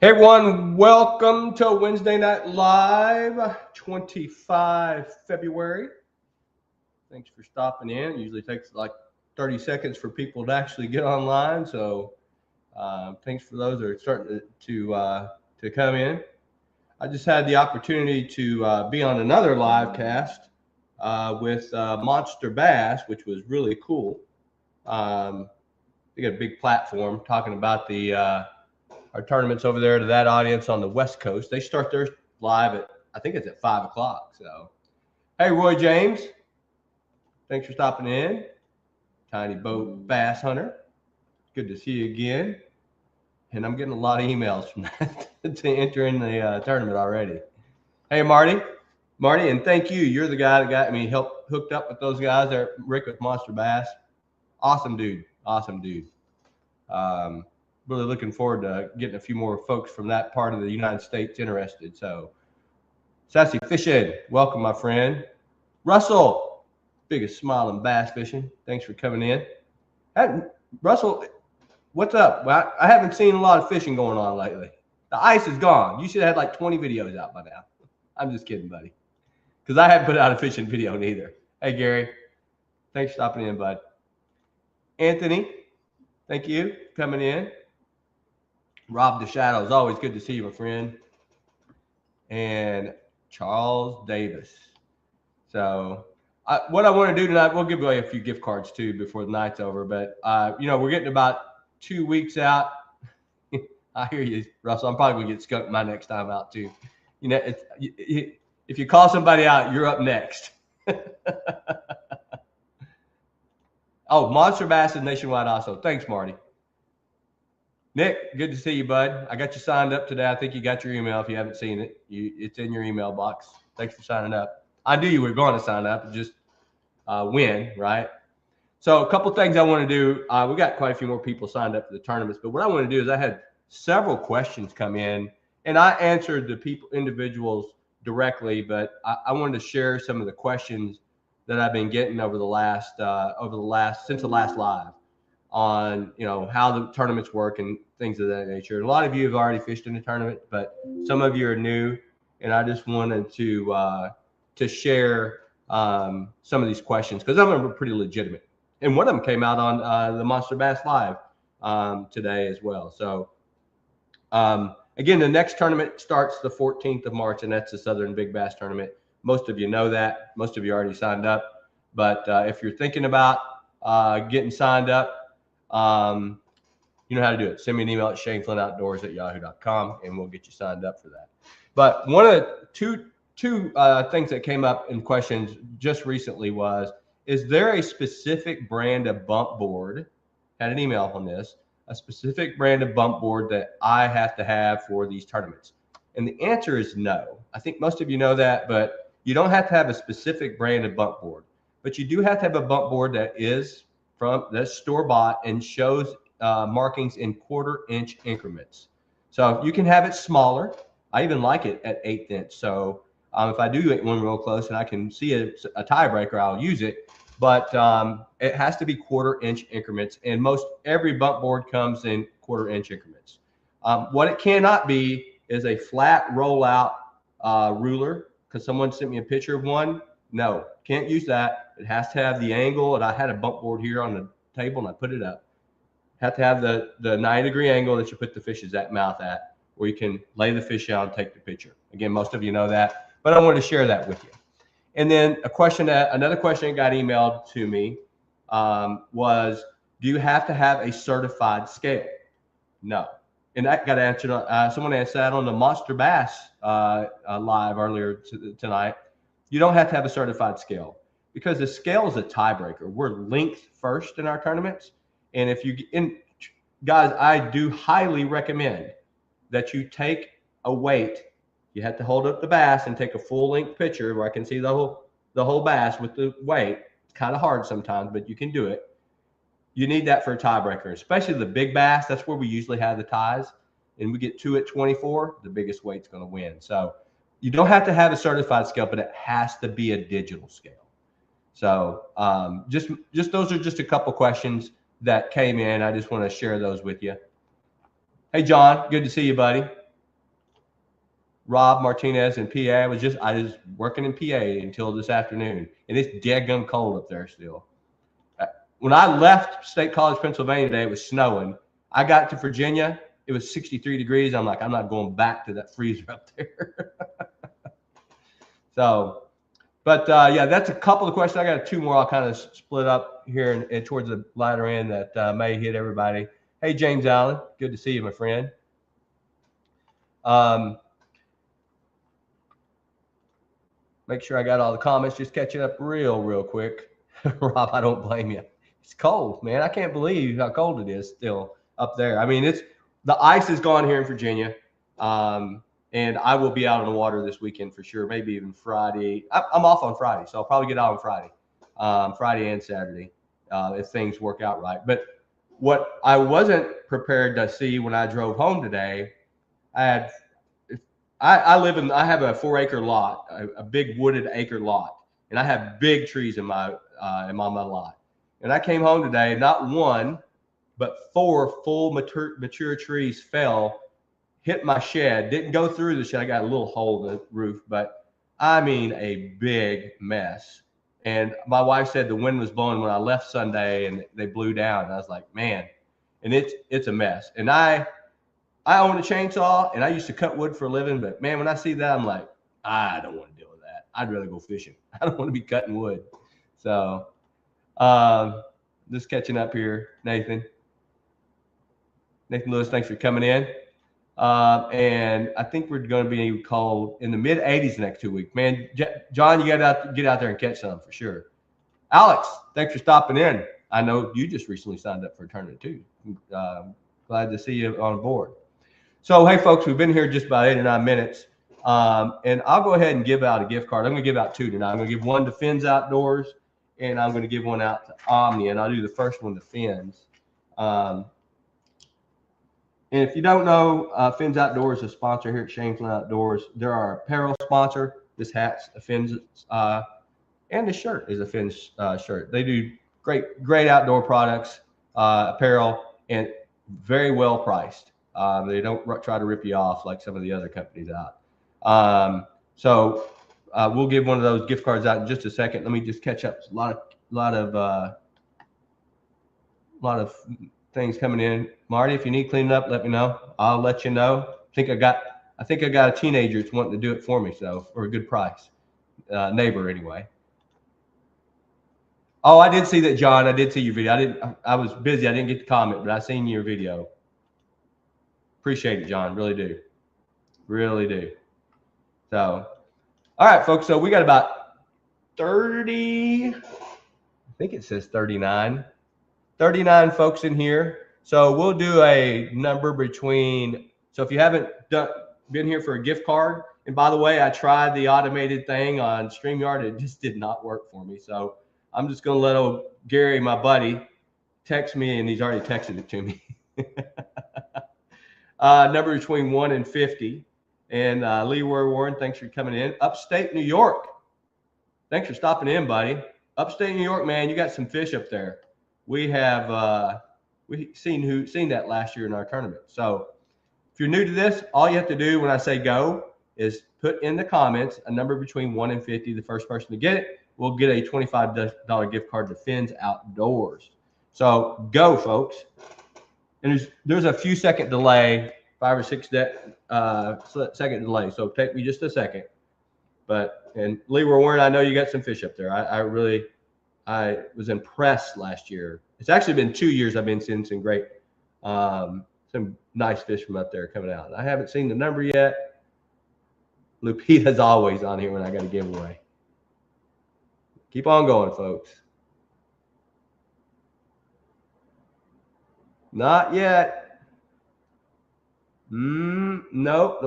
Hey everyone, welcome to Wednesday Night Live, 25 February. Thanks for stopping in. It usually takes like 30 seconds for people to actually get online, so thanks for those that are starting to come in. I just had the opportunity to be on another live cast with Monster Bass, which was really cool. They got a big platform talking about our tournaments over there to that audience on the West Coast. They start their live at, I think it's at 5 o'clock. So, hey, Roy James, thanks for stopping in. Tiny Boat Bass Hunter, good to see you again. And I'm getting a lot of emails from that to enter in the tournament already. Hey, Marty, and thank you. You're the guy that got me hooked up with those guys there, Rick with Monster Bass. Awesome dude. Really looking forward to getting a few more folks from that part of the United States interested. So, Sassy Fishing, welcome, my friend. Russell, biggest smile in bass fishing. Thanks for coming in. Hey, Russell, what's up? Well, I haven't seen a lot of fishing going on lately. The ice is gone. You should have had like 20 videos out by now. I'm just kidding, buddy. Because I haven't put out a fishing video neither. Hey, Gary, thanks for stopping in, bud. Anthony, thank you for coming in. Rob the Shadows, always good to see you, my friend. And Charles Davis. So, what I want to do tonight, we'll give away a few gift cards too before the night's over. But we're getting about 2 weeks out. I hear you, Russell. I'm probably gonna get skunked my next time out too. If you call somebody out, you're up next. Oh, Monster Bass is nationwide also. Thanks, Marty. Nick, good to see you, bud. I got you signed up today. I think you got your email. If you haven't seen it, it's in your email box. Thanks for signing up. I knew you were going to sign up, just win, right? So a couple things I want to do. We got quite a few more people signed up for the tournaments, but what I want to do is I had several questions come in, and I answered the individuals directly, but I wanted to share some of the questions that I've been getting since the last live on how the tournaments work and things of that nature. A lot of you have already fished in a tournament, but some of you are new, and I just wanted to share some of these questions because some of them are pretty legitimate. And one of them came out on the Monster Bass Live today as well. So again, the next tournament starts the 14th of March, and that's the Southern Big Bass Tournament. Most of you know that. Most of you already signed up. But if you're thinking about getting signed up, you know how to do it. Send me an email at shaneflintoutdoors@yahoo.com, and we'll get you signed up for that. But one of the two things that came up in questions just recently was, is there a specific brand of bump board? Had an email on this. A specific brand of bump board that I have to have for these tournaments? And the answer is no. I think most of you know that, but you don't have to have a specific brand of bump board. But you do have to have a bump board that's store-bought and shows markings in 1/4 inch increments. So you can have it smaller. I even like it at 1/8 inch. So if I do get one real close and I can see a tiebreaker, I'll use it. But it has to be 1/4 inch increments, and most every bump board comes in 1/4 inch increments. What it cannot be is a flat rollout ruler, because someone sent me a picture of one. No, can't use that. It has to have the angle, and I had a bump board here on the table, and I put it up. Have to have the 90-degree angle that you put the fish's mouth at, where you can lay the fish out and take the picture. Again, most of you know that, but I wanted to share that with you. And then another question that got emailed to me was, do you have to have a certified scale? No. And that got answered. Someone asked that on the Monster Bass live earlier tonight. You don't have to have a certified scale because the scale is a tiebreaker. We're length first in our tournaments. And guys, I do highly recommend that you take a weight. You have to hold up the bass and take a full length picture where I can see the whole bass with the weight. It's kind of hard sometimes, but you can do it. You need that for a tiebreaker, especially the big bass. That's where we usually have the ties. And we get 2 at 24, the biggest weight's going to win. So you don't have to have a certified scale, but it has to be a digital scale. So just those are just a couple questions that came in. I just want to share those with you. Hey, John, good to see you, buddy. Rob Martinez in PA. I was working in PA until this afternoon, and it's dead cold up there still. When I left State College, Pennsylvania today, it was snowing. I got to Virginia, it was 63 degrees. I'm like, I'm not going back to that freezer up there. So, but yeah, that's a couple of questions. I got two more. I'll kind of split up here and towards the latter end that may hit everybody. Hey, James Allen, good to see you, my friend. Make sure I got all the comments. Just catching up real quick. Rob, I don't blame you. It's cold, man. I can't believe how cold it is still up there. I mean, the ice is gone here in Virginia, and I will be out on the water this weekend for sure. Maybe even Friday. I'm off on Friday, so I'll probably get out on Friday and Saturday, if things work out right. But what I wasn't prepared to see when I drove home today, I have a 4-acre lot, a big wooded acre lot, and I have big trees in my lot. And I came home today, not one, but 4 full mature trees fell, hit my shed, didn't go through the shed. I got a little hole in the roof, but I mean a big mess. And my wife said the wind was blowing when I left Sunday and they blew down. And I was like, man, and it's a mess. And I own a chainsaw and I used to cut wood for a living, but man, when I see that, I'm like, I don't want to deal with that. I'd rather go fishing. I don't want to be cutting wood. So just catching up here, Nathan Lewis, thanks for coming in. And I think we're going to be cold in the mid 80s the next 2 weeks. Man, John, you got to get out there and catch some for sure. Alex, thanks for stopping in. I know you just recently signed up for a tournament too. Glad to see you on board. So, hey, folks, we've been here just about 8 or 9 minutes. And I'll go ahead and give out a gift card. I'm going to give out 2 tonight. I'm going to give one to Finn's Outdoors, and I'm going to give one out to Omni, and I'll do the first one to Finn's. And if you don't know, Finn's Outdoors is a sponsor here at Shane's Outdoors. They're our apparel sponsor. This hat's a Finn's, and this shirt is a Finn's shirt. They do great outdoor products, apparel, and very well priced. They don't try to rip you off like some of the other companies out. So we'll give one of those gift cards out in just a second. Let me just catch up. A lot of things coming in. Marty, if you need cleaning up, let me know. I'll let you know. I think I got a teenager that's wanting to do it for me, so for a good price. Neighbor anyway. Oh, I did see that, John. I did see your video. I was busy. I didn't get to comment, but I seen your video. Appreciate it, John. Really do. Really do. So, all right, folks. So we got about 30, I think it says 39 folks in here. So we'll do a number between, so if you haven't been here for a gift card, and by the way, I tried the automated thing on StreamYard. It just did not work for me. So I'm just going to let old Gary, my buddy, text me, and he's already texted it to me. Number between 1 and 50. And Leroy Warren, thanks for coming in. Upstate New York. Thanks for stopping in, buddy. Upstate New York, man, you got some fish up there. We have seen that last year in our tournament. So if you're new to this, all you have to do when I say go is put in the comments a number between 1 and 50. The first person to get it will get a $25 gift card to Finn's Outdoors. So go, folks. And there's a few second delay, 5 or 6 second delay. So take me just a second. And Leroy Warren, I know you got some fish up there. I was impressed last year. It's actually been 2 years I've been seeing some great, some nice fish from up there coming out. I haven't seen the number yet. Lupita's always on here when I got a giveaway. Keep on going, folks. Not yet. Nope.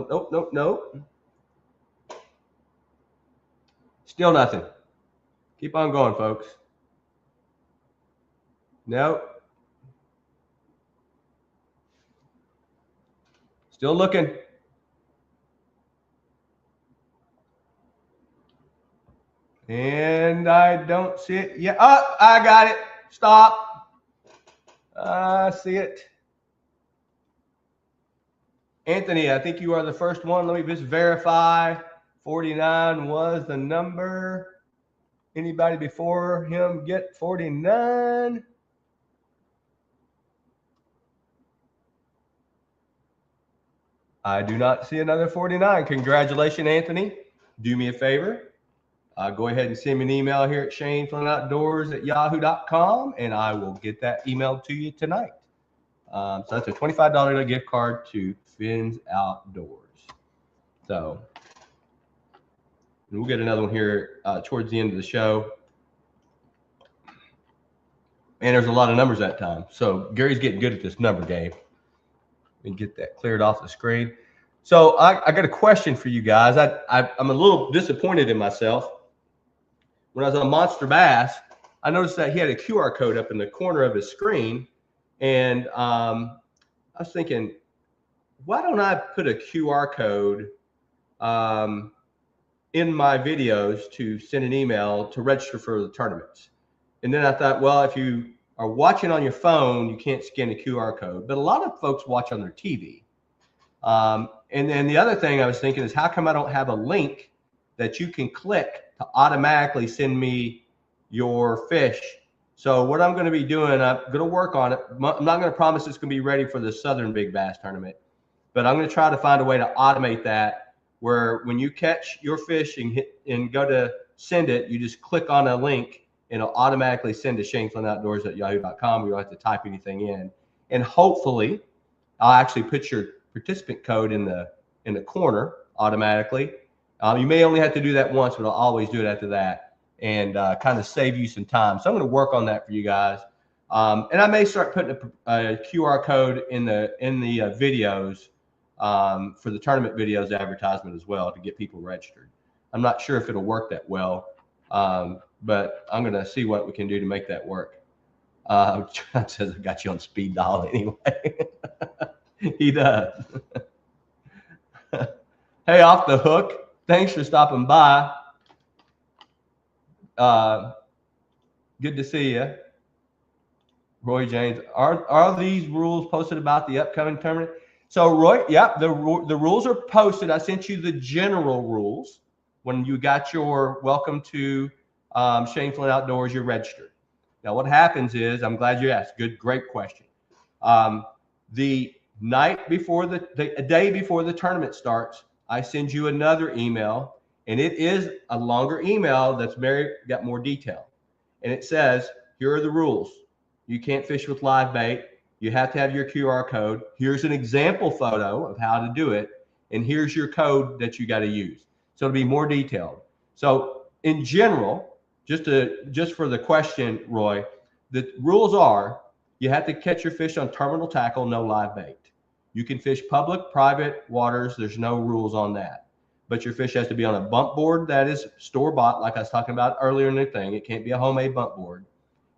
Still nothing. Keep on going, folks. Nope. Still looking. And I don't see it yet. Oh, I got it. Stop. I see it. Anthony, I think you are the first one. Let me just verify. 49 was the number. Anybody before him get 49? I do not see another 49. Congratulations, Anthony. Do me a favor. Go ahead and send me an email here at ShaneFlynnOutdoors@yahoo.com, and I will get that email to you tonight. So that's a $25 gift card to Finn's Outdoors. So we'll get another one here towards the end of the show. And there's a lot of numbers that time. So Gary's getting good at this number game. And get that cleared off the screen. So I got a question for you guys. I'm a little disappointed in myself. When I was on Monster Bass, I noticed that he had a QR code up in the corner of his screen. And I was thinking, why don't I put a QR code in my videos to send an email to register for the tournaments? And then I thought, well, if you are watching on your phone, you can't scan the QR code. But a lot of folks watch on their TV. And then the other thing I was thinking is, how come I don't have a link that you can click to automatically send me your fish? So what I'm going to be doing, I'm going to work on it. I'm not going to promise it's going to be ready for the Southern Big Bass Tournament, but I'm going to try to find a way to automate that, where when you catch your fish and go to send it, you just click on a link and it'll automatically send to ShaneFlynnOutdoors@yahoo.com. You don't have to type anything in. And hopefully I'll actually put your participant code in the corner automatically. You may only have to do that once, but I'll always do it after that, and kind of save you some time. So I'm going to work on that for you guys. And I may start putting a QR code in the videos for the tournament videos advertisement as well, to get people registered. I'm not sure if it'll work that well, but I'm going to see what we can do to make that work. John says I got you on speed dial anyway. He does. Hey, Off the Hook, thanks for stopping by. Good to see you. Roy James, are these rules posted about the upcoming tournament? So Roy, yeah, the rules are posted. I sent you the general rules when you got your welcome to Shane Flynn Outdoors. You're registered. Now what happens is, I'm glad you asked. Great question. The night before the day before the tournament starts, I send you another email, and it is a longer email that's got more detail. And it says, here are the rules. You can't fish with live bait. You have to have your QR code. Here's an example photo of how to do it. And here's your code that you got to use. So it'll be more detailed. So in general, just for the question, Roy, the rules are, you have to catch your fish on terminal tackle, no live bait. You can fish public, private waters. There's no rules on that. But your fish has to be on a bump board that is store-bought, like I was talking about earlier in the thing. It can't be a homemade bump board.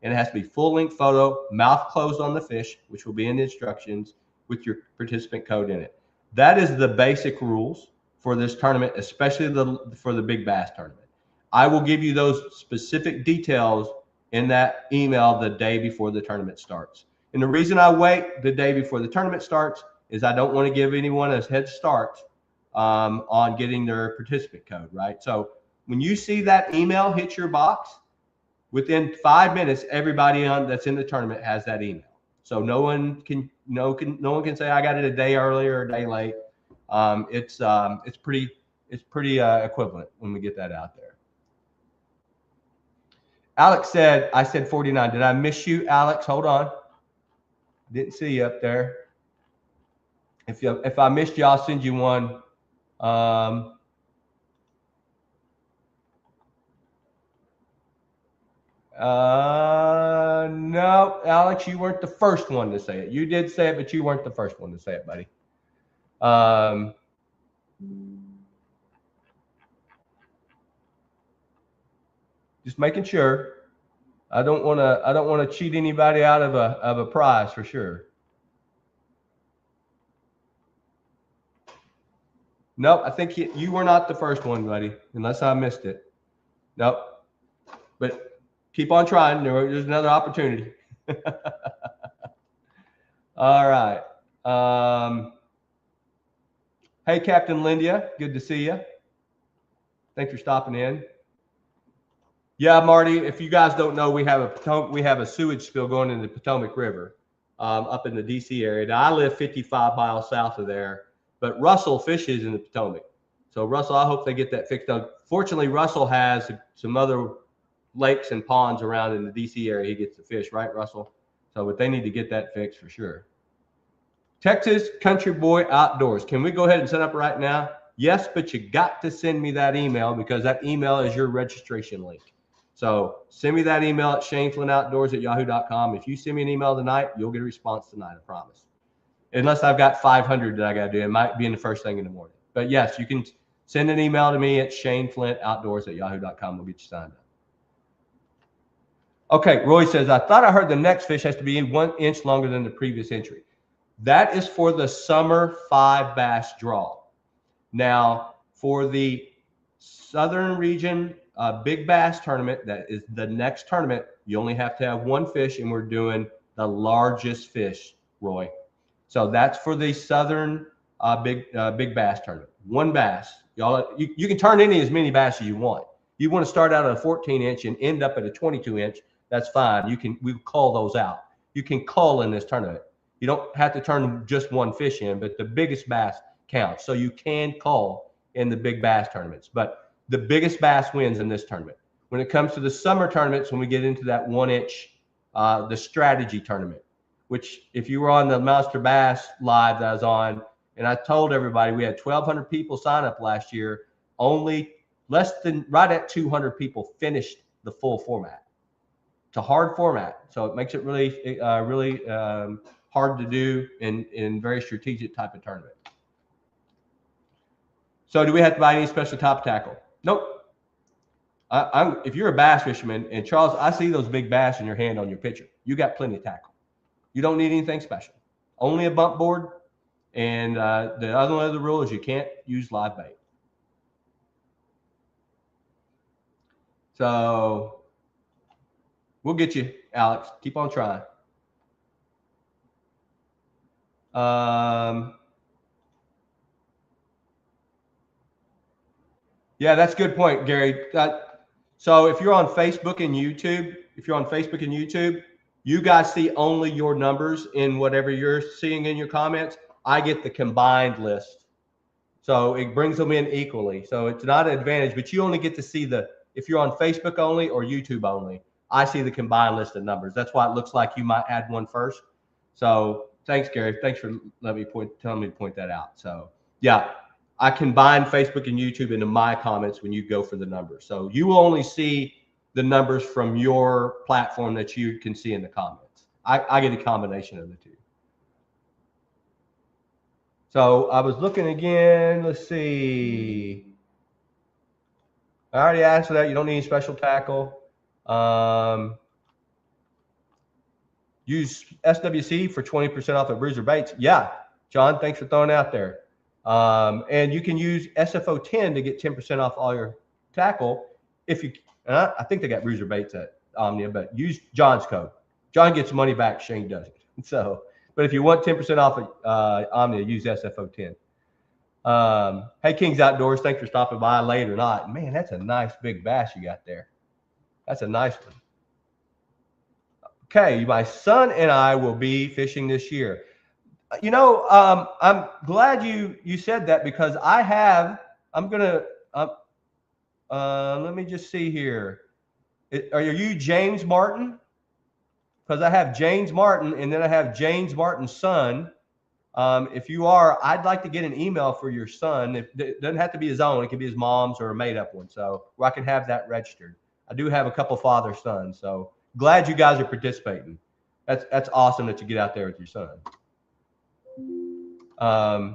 And it has to be full-length photo, mouth closed on the fish, which will be in the instructions, with your participant code in it. That is the basic rules for this tournament, especially for the Big Bass Tournament. I will give you those specific details in that email the day before the tournament starts. And the reason I wait the day before the tournament starts is I don't want to give anyone a head start on getting their participant code, right? So when you see that email hit your box, within 5 minutes, everybody that's in the tournament has that email. So no one can say I got it a day early or a day late. It's pretty equivalent when we get that out there. Alex said, I said 49. Did I miss you, Alex? Hold on. Didn't see you up there. If I missed you, I'll send you one. No, Alex, you weren't the first one to say it. You did say it, but you weren't the first one to say it, buddy. Just making sure. I don't want to cheat anybody out of a prize for sure. Nope, I think you were not the first one, buddy, unless I missed it. Nope. But keep on trying. There's another opportunity. All right. Hey, Captain Lindia, good to see you. Thanks for stopping in. Yeah, Marty, if you guys don't know, we have a sewage spill going into the Potomac River up in the D.C. area. Now, I live 55 miles south of there, but Russell fishes in the Potomac. So, Russell, I hope they get that fixed up. Fortunately, Russell has some other lakes and ponds around in the D.C. area he gets to fish, right, Russell? So, but they need to get that fixed for sure. Texas Country Boy Outdoors. Can we go ahead and set up right now? Yes, but you got to send me that email because that email is your registration link. So send me that email at shaneflinnoutdoors@yahoo.com. If you send me an email tonight, you'll get a response tonight, I promise. Unless I've got 500 that I got to do. It might be in the first thing in the morning. But yes, you can send an email to me at shaneflintoutdoors@yahoo.com. We'll get you signed up. Okay, Roy says, I thought I heard the next fish has to be 1 inch longer than the previous entry. That is for the summer 5 bass draw. Now, for the Southern Region Big Bass Tournament, that is the next tournament, you only have to have 1 fish, and we're doing the largest fish, Roy. So that's for the Southern Big Bass Tournament. 1 bass. Y'all, you can turn in as many bass as you want. You want to start out at a 14-inch and end up at a 22-inch, that's fine. We call those out. You can cull in this tournament. You don't have to turn just 1 fish in, but the biggest bass counts. So you can cull in the big bass tournaments, but the biggest bass wins in this tournament. When it comes to the summer tournaments, when we get into that 1 inch, the strategy tournament, which if you were on the Monster Bass Live that I was on, and I told everybody we had 1,200 people sign up last year, only right at 200 people finished the full format. It's a hard format, so it makes it really hard to do in very strategic type of tournament. So do we have to buy any special top tackle? Nope. If you're a bass fisherman, and Charles, I see those big bass in your hand on your picture. You got plenty of tackle. You don't need anything special. Only a bump board, and the other rule is you can't use live bait. So we'll get you, Alex. Keep on trying. Yeah, that's a good point, Gary. So if you're on Facebook and YouTube, you guys see only your numbers in whatever you're seeing in your comments. I get the combined list. So it brings them in equally. So it's not an advantage, but you only get to see if you're on Facebook only or YouTube only, I see the combined list of numbers. That's why it looks like you might add one first. So thanks, Gary. Thanks for telling me to point that out. So yeah, I combine Facebook and YouTube into my comments when you go for the numbers. So you will only see the numbers from your platform that you can see in the comments. I get a combination of the two. So I was looking again. Let's see. I already answered that. You don't need any special tackle. Use SWC for 20% off of Bruiser Baits. Yeah, John, thanks for throwing it out there. And you can use SFO 10 to get 10% off all your tackle. I think they got Bruiser Baits at Omnia, but use John's code. John gets money back, Shane doesn't. So, but if you want 10% off of Omnia, use SFO 10. Hey, Kings Outdoors, thanks for stopping by late or not. Man, that's a nice big bass you got there. That's a nice one. Okay, my son and I will be fishing this year. You know, I'm glad you said that because let me just see here. Are you James Martin? Because I have James Martin and then I have James Martin's son. If you are, I'd like to get an email for your son. It doesn't have to be his own. It could be his mom's or a made up one. So where I can have that registered. I do have a couple father sons. So glad you guys are participating. That's awesome that you get out there with your son. I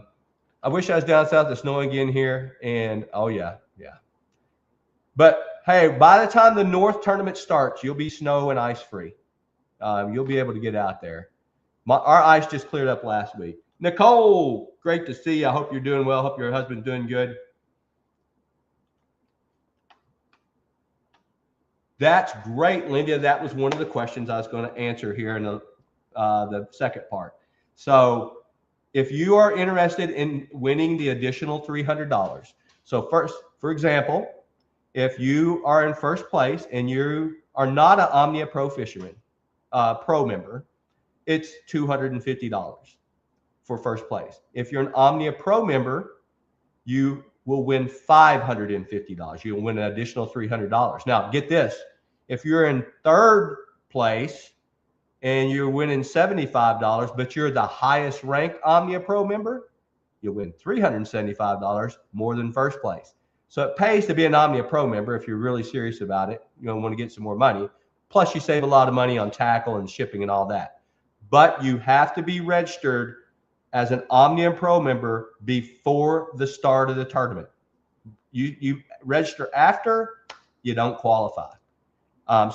wish I was down south. It's snowing again here. And oh yeah. But hey, by the time the North tournament starts, you'll be snow and ice free. You'll be able to get out there. Our ice just cleared up last week. Nicole, great to see you. I hope you're doing well. Hope your husband's doing good. That's great, Linda. That was one of the questions I was going to answer here in the second part. So if you are interested in winning the additional $300, so first, for example, if you are in first place and you are not an Omnia Pro fisherman, pro member, it's $250 for first place. If you're an Omnia Pro member, you will win $550. You'll win an additional $300. Now, get this. If you're in third place and you're winning $75, but you're the highest ranked Omnia Pro member, you'll win $375 more than first place. So it pays to be an Omnia Pro member if you're really serious about it. You don't want to get some more money. Plus, you save a lot of money on tackle and shipping and all that. But you have to be registered as an Omnia Pro member before the start of the tournament. You register after, you don't qualify.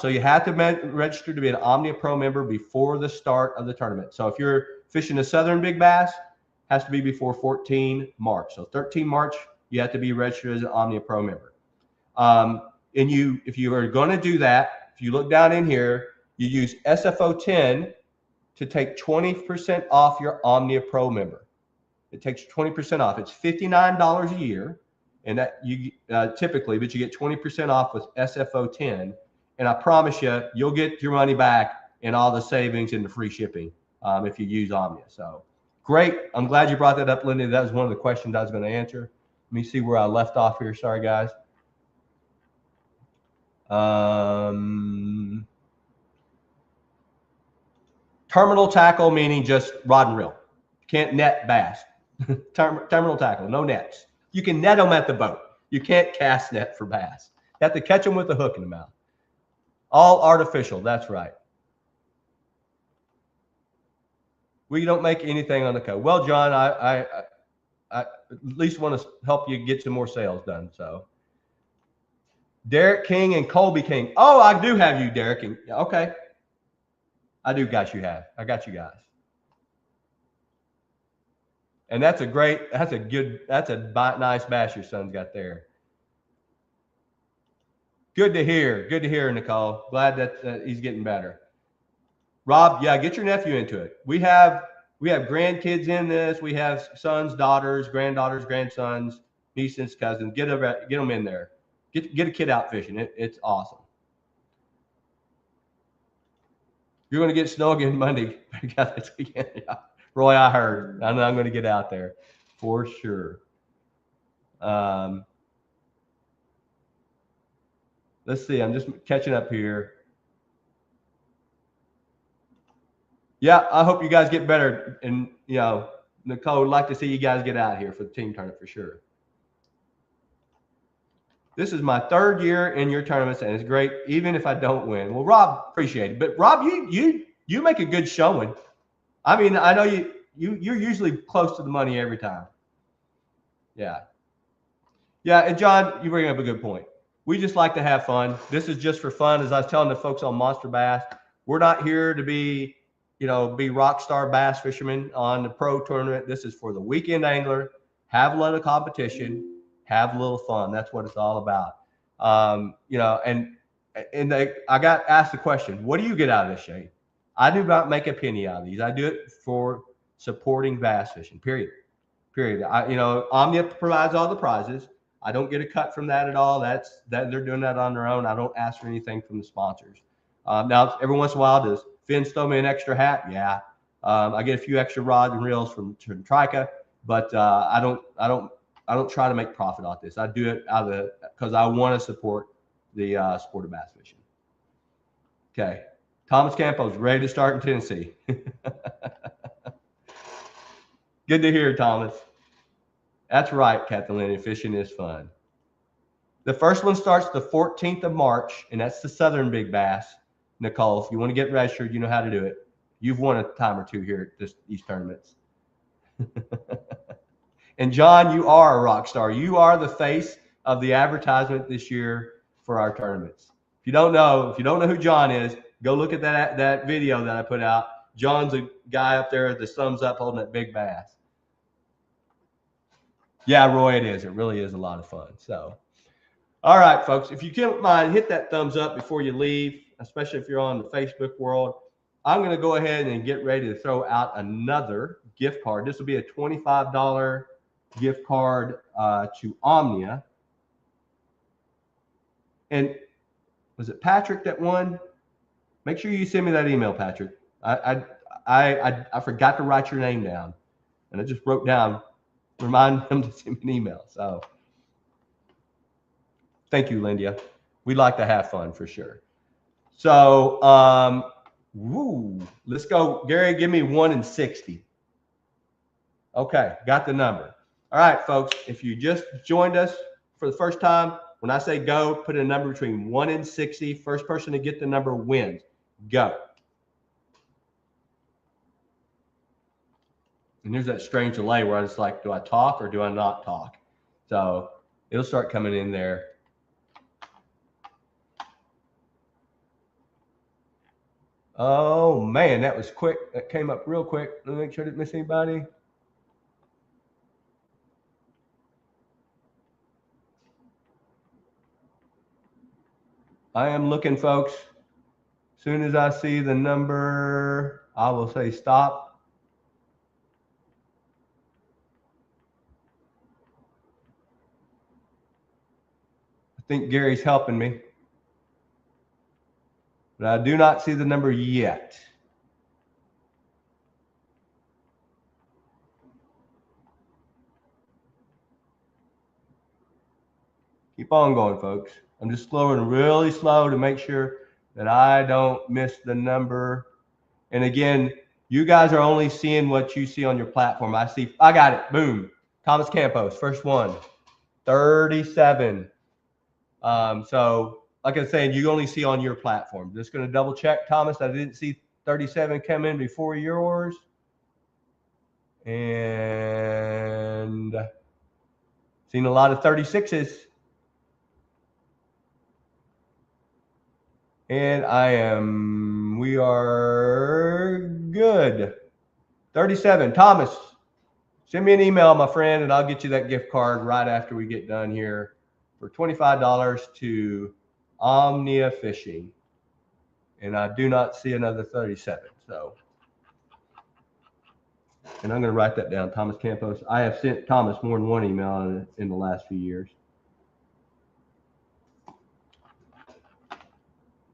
So you have to register to be an Omnia Pro member before the start of the tournament. So if you're fishing the Southern Big Bass, has to be before 14 March. So 13 March, you have to be registered as an Omnia Pro member. And if you are going to do that, if you look down in here, you use SFO 10 to take 20% off your Omnia Pro member. It takes 20% off. It's $59 a year, and that you typically, but you get 20% off with SFO 10. And I promise you, you'll get your money back and all the savings and the free shipping if you use Omnia. So great. I'm glad you brought that up, Linda. That was one of the questions I was going to answer. Let me see where I left off here. Sorry, guys. Terminal tackle, meaning just rod and reel. You can't net bass. Terminal tackle, no nets. You can net them at the boat. You can't cast net for bass. You have to catch them with a hook in the mouth. All artificial, that's right. We don't make anything on the code. Well, John, I at least want to help you get some more sales done. So Derek King and Colby King. Oh, I do have you, Derek. And, okay. I do got you have. I got you guys. And that's a nice bass your son's got there. Good to hear. Good to hear, Nicole. Glad that he's getting better. Rob, yeah, get your nephew into it. We have grandkids in this. We have sons, daughters, granddaughters, grandsons, nieces, cousins. Get them in there. Get a kid out fishing. It's awesome. You're going to get snow again Monday. Roy, I heard. I know I'm going to get out there for sure. Let's see. I'm just catching up here. Yeah, I hope you guys get better. And, Nicole would like to see you guys get out here for the team tournament for sure. This is my third year in your tournaments, and it's great, even if I don't win. Well, Rob, appreciate it. But, Rob, you make a good showing. I mean, I know you're usually close to the money every time. Yeah. Yeah, and, John, you bring up a good point. We just like to have fun. This is just for fun. As I was telling the folks on Monster Bass, we're not here to be rock star bass fishermen on the pro tournament. This is for the weekend angler. Have a little competition. Have a little fun. That's what it's all about. I got asked the question, what do you get out of this, Shane? I do not make a penny out of these. I do it for supporting bass fishing, period. Omnia provides all the prizes. I don't get a cut from that at all. That they're doing that on their own. I don't ask for anything from the sponsors. Now, every once in a while, does Finn's throw me an extra hat? Yeah. I get a few extra rods and reels from Trica, but I don't try to make profit off this. I do it because I want to support the sport of bass fishing. Okay. Thomas Campos ready to start in Tennessee. Good to hear, Thomas. That's right, Kathleen. Fishing is fun. The first one starts the 14th of March, and that's the Southern Big Bass. Nicole, if you want to get registered, you know how to do it. You've won a time or two here at these tournaments. And John, you are a rock star. You are the face of the advertisement this year for our tournaments. If you don't know who John is, go look at that video that I put out. John's a guy up there with the thumbs up holding that big bass. Yeah, Roy, it is. It really is a lot of fun. So, all right, folks, if you don't mind, hit that thumbs up before you leave, especially if you're on the Facebook world. I'm going to go ahead and get ready to throw out another gift card. This will be a $25 gift card to Omnia. And was it Patrick that won? Make sure you send me that email, Patrick. I forgot to write your name down, and I just wrote down, remind him to send me an email. So thank you, Lindia. We like to have fun for sure. So let's go. Gary, give me 1 and 60. Okay, got the number. All right, folks, if you just joined us for the first time, when I say go, put a number between 1 and 60. First person to get the number wins. Go. And there's that strange delay where I just like, do I talk or do I not talk? So it'll start coming in there. Oh, man, that was quick. That came up real quick. Let me make sure I didn't miss anybody. I am looking, folks. As soon as I see the number, I will say stop. I think Gary's helping me, but I do not see the number yet. Keep on going, folks. I'm just scrolling really slow to make sure that I don't miss the number. And again, you guys are only seeing what you see on your platform. I got it. Boom. Thomas Campos, first one. 37. So like I was saying, you only see on your platform. Just going to double check, Thomas. I didn't see 37 come in before yours. And seen a lot of 36s. And we are good. 37. Thomas, send me an email, my friend, and I'll get you that gift card right after we get done here for $25 to Omnia Fishing. And I do not see another 37. So, and I'm going to write that down, Thomas Campos. I have sent Thomas more than one email in the last few years.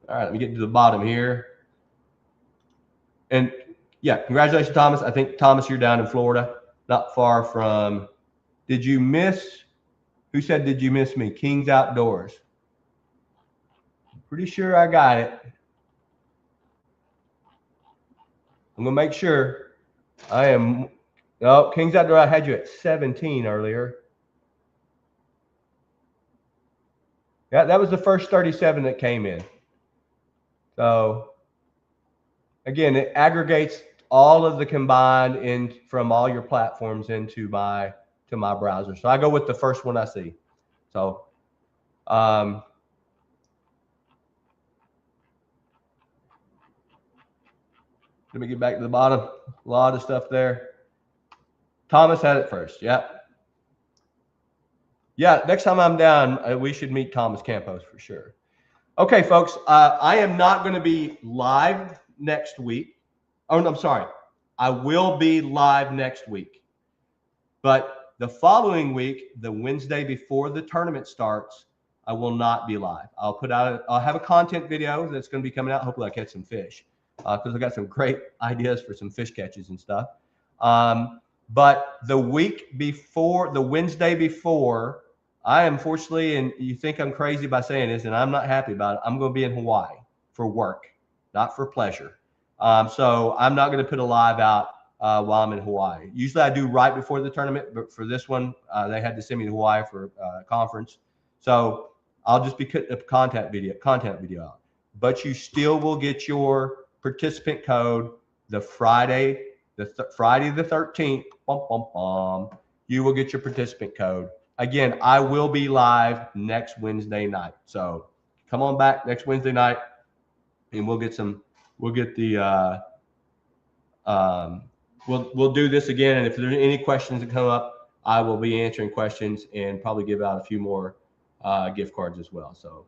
All right, let me get to the bottom here. And yeah, congratulations, Thomas. I think, Thomas, you're down in Florida, not far from, who said, did you miss me? King's Outdoors. I'm pretty sure I got it. I'm going to make sure. King's Outdoors, I had you at 17 earlier. Yeah, that was the first 37 that came in. So again, it aggregates all of the combined in from all your platforms into my browser. So I go with the first one I see. So let me get back to the bottom. A lot of stuff there. Thomas had it first. Yep. Yeah, next time I'm down, we should meet Thomas Campos for sure. Okay, folks, I am not going to be live next week. Oh, no, I'm sorry. I will be live next week. But the following week, the Wednesday before the tournament starts, I will not be live. I'll have a content video that's going to be coming out. Hopefully I catch some fish because I got some great ideas for some fish catches and stuff. But the week before, the Wednesday before, I am fortunately, and you think I'm crazy by saying this, and I'm not happy about it, I'm going to be in Hawaii for work, not for pleasure. So I'm not going to put a live out while I'm in Hawaii. Usually I do right before the tournament, but for this one, they had to send me to Hawaii for a conference. So I'll just be putting a content video out. But you still will get your participant code the Friday the 13th. You will get your participant code. Again, I will be live next Wednesday night. So come on back next Wednesday night and we'll do this again. And if there's any questions that come up, I will be answering questions and probably give out a few more gift cards as well. So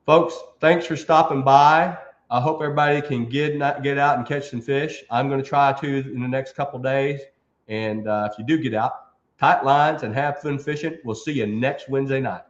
folks, thanks for stopping by. I hope everybody can get out and catch some fish. I'm going to try to in the next couple days. And if you do get out, tight lines and have fun fishing. We'll see you next Wednesday night.